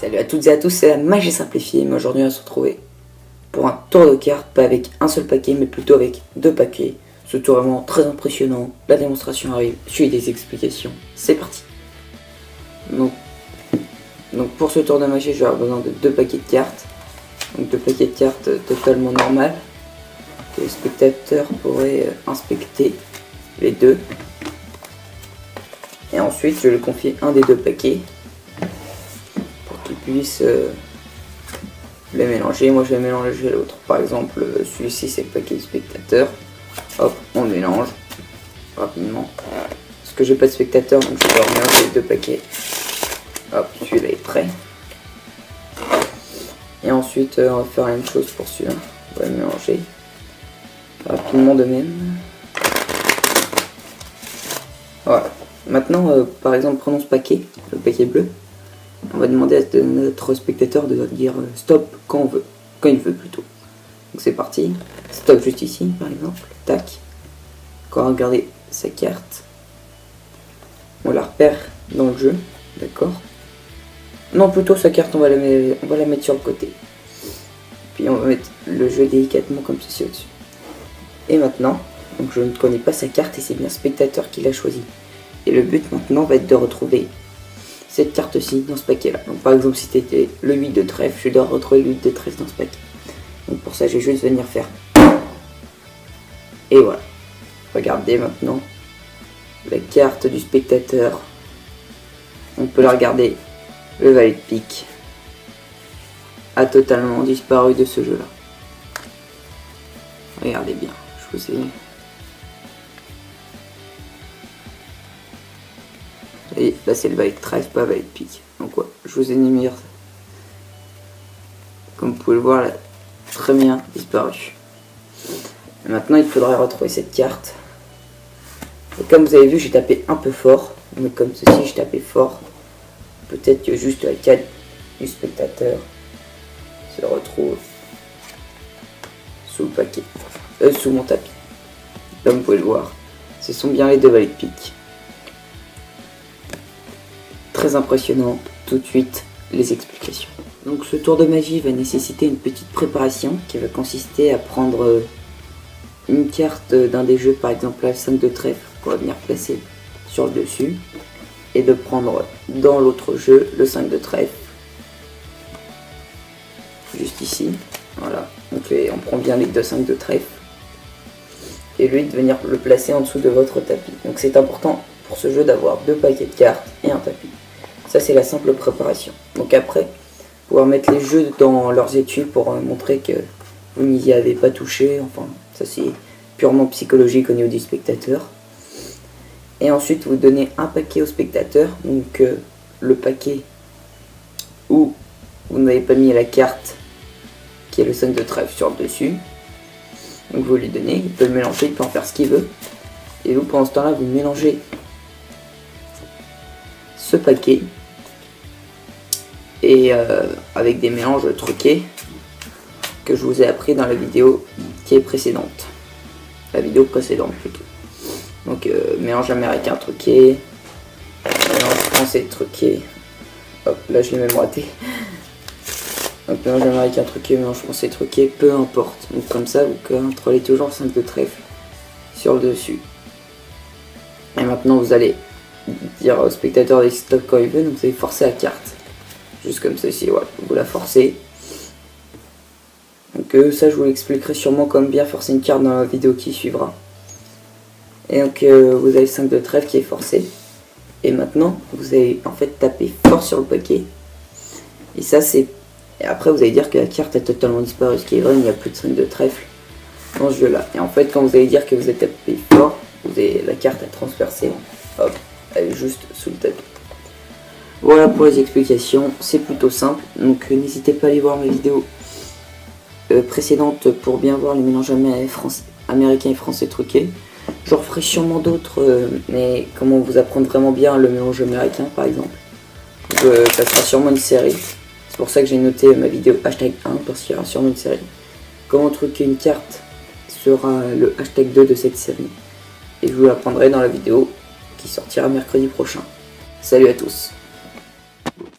Salut à toutes et à tous, c'est la magie simplifiée, mais aujourd'hui on va se retrouver pour un tour de cartes, pas avec un seul paquet, mais plutôt avec deux paquets. Ce tour est vraiment très impressionnant, la démonstration arrive, suivi des explications, c'est parti. Donc pour ce tour de magie, je vais avoir besoin de deux paquets de cartes, donc deux paquets de cartes totalement normales, que les spectateurs pourraient inspecter les deux. Et ensuite je vais lui confier un des deux paquets pour qu'il puisse les mélanger. Moi je vais mélanger l'autre. Par exemple celui-ci c'est le paquet de spectateurs. Hop, on le mélange rapidement. Parce que j'ai pas de spectateurs donc je vais remélanger les deux paquets. Hop, celui-là est prêt. Et ensuite on va faire la même chose pour celui-là. On va le mélanger rapidement de même. Voilà. Maintenant, par exemple, prenons ce paquet, le paquet bleu. On va demander à notre spectateur de dire stop quand on veut, quand il veut plutôt. Donc c'est parti. Stop juste ici, par exemple. Tac. Quand on va regarder sa carte, on la repère dans le jeu, d'accord. Non, plutôt sa carte, on va la mettre sur le côté. Puis on va mettre le jeu délicatement comme ceci au-dessus. Et maintenant, donc je ne connais pas sa carte et c'est bien spectateur qui l'a choisi. Et le but maintenant va être de retrouver cette carte-ci dans ce paquet-là. Donc par exemple si c'était le 8 de trèfle, je dois retrouver le 8 de trèfle dans ce paquet. Donc pour ça je vais juste venir faire. Et voilà. Regardez maintenant la carte du spectateur. On peut la regarder. Le valet de pique a totalement disparu de ce jeu-là. Regardez bien, je vous ai... Et là c'est le valet de trèfle, pas le valet de pique. Donc ouais, je vous ai énuméré. Comme vous pouvez le voir, là, très bien disparu. Et maintenant il faudra retrouver cette carte. Et comme vous avez vu, j'ai tapé un peu fort. Mais comme ceci, j'ai tapé fort. Peut-être que juste la carte du spectateur se retrouve sous le paquet. Sous mon tapis. Comme vous pouvez le voir, ce sont bien les deux valets de pique. Très impressionnant, tout de suite les explications. Donc ce tour de magie va nécessiter une petite préparation qui va consister à prendre une carte d'un des jeux, par exemple la 5 de trèfle qu'on va venir placer sur le dessus, et de prendre dans l'autre jeu le 5 de trèfle, juste ici, voilà, donc on prend bien les deux 5 de trèfle, et lui de venir le placer en dessous de votre tapis. Donc c'est important pour ce jeu d'avoir deux paquets de cartes et un tapis. Ça c'est la simple préparation. Donc après, pouvoir mettre les jeux dans leurs étuis pour montrer que vous n'y avez pas touché. Enfin, ça c'est purement psychologique au niveau du spectateur. Et ensuite vous donnez un paquet au spectateur. Donc le paquet où vous n'avez pas mis la carte qui est le 5 de trèfle sur le dessus. Donc vous lui donnez, il peut le mélanger, il peut en faire ce qu'il veut. Et vous pendant ce temps là vous mélangez ce paquet et avec des mélanges truqués que je vous ai appris dans la vidéo qui est précédente, la vidéo précédente plutôt. Donc mélange américain truqué, mélange français truqué, hop là je l'ai même raté. Donc mélange américain truqué, mélange français truqué, peu importe. Donc comme ça vous contrôlez toujours 5 de trèfle sur le dessus. Et maintenant vous allez dire au spectateur des stop quand il veut, donc vous allez forcer la carte. Juste comme ceci, voilà, vous la forcez. Donc ça je vous l'expliquerai sûrement comme bien forcer une carte dans la vidéo qui suivra. Et donc vous avez le 5 de trèfle qui est forcé. Et maintenant vous allez en fait taper fort sur le paquet. Et ça c'est... Et après vous allez dire que la carte a totalement disparu, ce qui est vrai, il n'y a plus de 5 de trèfle dans ce jeu là. Et en fait quand vous allez dire que vous avez tapé fort, vous avez la carte à transpercer. Hop, elle est juste sous le tapis. Voilà pour les explications, c'est plutôt simple, donc n'hésitez pas à aller voir mes vidéos précédentes pour bien voir les mélanges américains et français truqués. J'en referai sûrement d'autres, mais comment vous apprendre vraiment bien le mélange américain par exemple. Ça sera sûrement une série, c'est pour ça que j'ai noté ma vidéo hashtag 1 parce qu'il y aura sûrement une série. Comment truquer une carte sera le hashtag 2 de cette série. Et je vous l'apprendrai dans la vidéo qui sortira mercredi prochain. Salut à tous.